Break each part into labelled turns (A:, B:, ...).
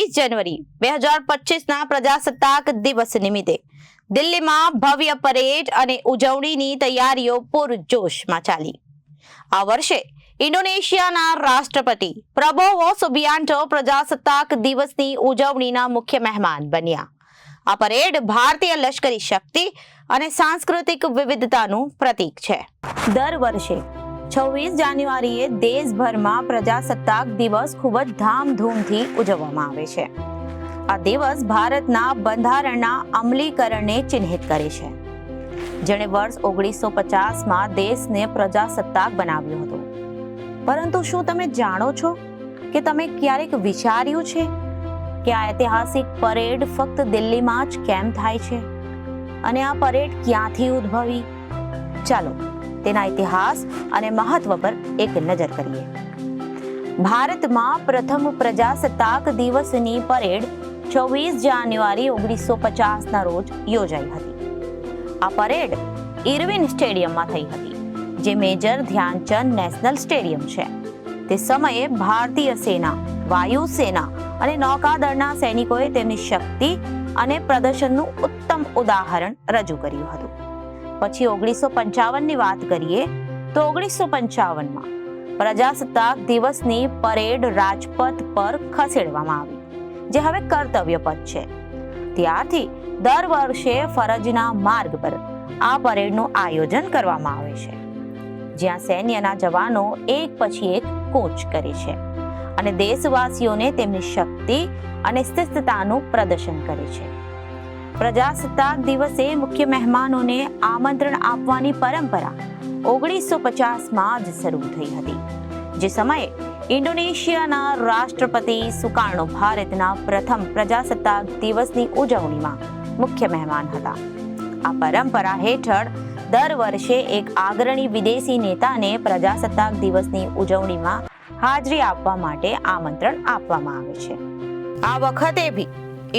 A: 26 જાન્યુઆરી 2025ના પ્રજાસત્તાક દિવસ નિમિત્તે દિલ્હીમાં ભવ્ય પરેડ અને ઉજવણીની તૈયારીઓ પૂરજોશમાં ચાલી. આ વર્ષે ઇન્ડોનેશિયાના રાષ્ટ્રપતિ પ્રબોવો સુબિયાન્ટો પ્રજાસત્તાક દિવસની ઉજવણીના મુખ્ય મહેમાન બન્યા. આ પરેડ ભારતીય લશ્કરી શક્તિ અને સાંસ્કૃતિક વિવિધતાનું પ્રતીક છે. દર વર્ષે 26 જાન્યુઆરીએ દેશભરમાં પ્રજાસત્તાક દિવસ ખૂબ જ ધામધૂમથી ઉજવવામાં આવે છે. આ દિવસ ભારતના બંધારણના અમલીકરણને ચિહ્નિત કરે છે, જેણે વર્ષ 1950માં દેશને પ્રજાસત્તાક બનાવ્યો હતો. પરંતુ શું તમે જાણો છો કે તમે ક્યારેક વિચાર્યું છે કે આ ઐતિહાસિક પરેડ ફક્ત દિલ્હીમાં જ કેમ થાય છે અને આ પરેડ ક્યાંથી ઉદ્ભવી? ચાલો તેના ઇતિહાસ અને મહત્વ પર એક નજર કરીએ. ભારતમાં પ્રથમ પ્રજાસત્તાક દિવસની પરેડ 26 જાન્યુઆરી 1950ના રોજ યોજાઈ હતી. આ પરેડ ઇરવિન સ્ટેડિયમમાં થઈ હતી, જે મેજર ધ્યાનચંદ નેશનલ સ્ટેડિયમ છે. તે સમયે ભારતીય સેના, વાયુસેના અને નૌકાદળના સૈનિકોએ તેમની શક્તિ અને પ્રદર્શનનું ઉત્તમ ઉદાહરણ રજૂ કર્યું હતું. પછી 1955ની વાત કરીએ તો 1955માં પ્રજાસત્તાક દિવસની પરેડ રાજપથ પર ખસેડવામાં આવી, જે હવે કર્તવ્ય પથ છે. ત્યારથી દર વર્ષે ફરજના માર્ગ પર આ પરેડનું આયોજન કરવામાં આવે છે, જ્યાં સૈન્યના જવાનો એક પછી એક કૂચ કરે છે અને દેશવાસીઓને તેમની શક્તિ અને શિસ્તતાનું પ્રદર્શન કરે છે. પ્રજાસત્તાક દિવસે મુખ્ય મહેમાનોને આમંત્રણ આપવાની પરંપરા 1950માં જ શરૂ થઈ હતી, જે સમયે ઇન્ડોનેશિયાના રાષ્ટ્રપતિ સુકાર્નો ભારતના પ્રથમ પ્રજાસત્તાક દિવસની ઉજવણીમાં મુખ્ય મહેમાન હતા. આ પરંપરા હેઠળ દર વર્ષે એક અગ્રણી વિદેશી નેતાને પ્રજાસત્તાક દિવસની ઉજવણીમાં હાજરી આપવા માટે આમંત્રણ આપવામાં આવે છે. આ વખતે બી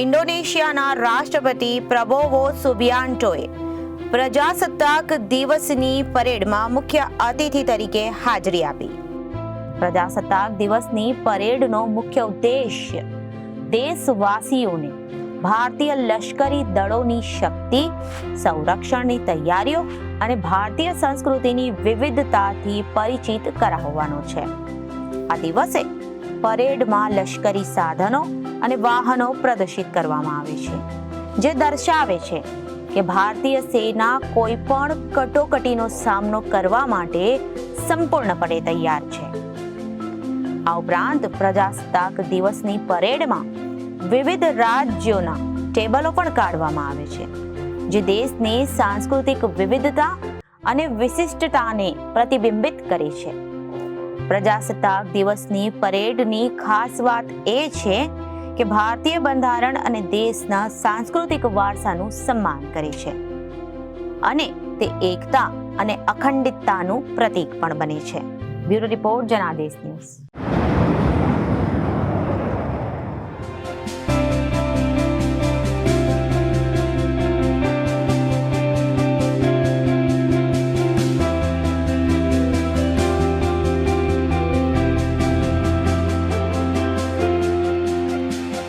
A: ઇન્ડોનેશિયાના રાષ્ટ્રપતિ પ્રબોવો સુબિયાન્ટોએ પ્રજાસત્તાક દિવસની પરેડમાં મુખ્ય અતિથિ તરીકે હાજરી આપી. પ્રજાસત્તાક દિવસની પરેડનો મુખ્ય ઉદ્દેશ્ય દેશવાસીઓને ભારતીય લશ્કરી દળોની શક્તિ, સંરક્ષણની તૈયારીઓ અને ભારતીય સંસ્કૃતિની વિવિધતાથી પરિચિત કરાવવાનો છે. આ દિવસે પરેડમાં લશ્કરી સાધનો અને વાહનો પ્રદર્શિત કરવામાં આવે છે, જે દર્શાવે છે કે ભારતીય સેના કોઈ પણ કટોકટીનો સામનો કરવા માટે સંપૂર્ણપણે તૈયાર છે. આ ઉપરાંત પ્રજાસત્તાક દિવસની પરેડમાં વિવિધ રાજ્યોના ટેબલો પણ કાઢવામાં આવે છે, જે દેશની સાંસ્કૃતિક વિવિધતા અને વિશિષ્ટતાને પ્રતિબિંબિત કરે છે. પ્રજાસત્તાક દિવસની પરેડની ખાસ વાત એ છે કે ભારતીય બંધારણ અને દેશના સાંસ્કૃતિક વારસાનું સન્માન કરે છે અને તે એકતા અને અખંડિતતાનું પ્રતીક પણ બને છે. Bureau report, Janadesh news.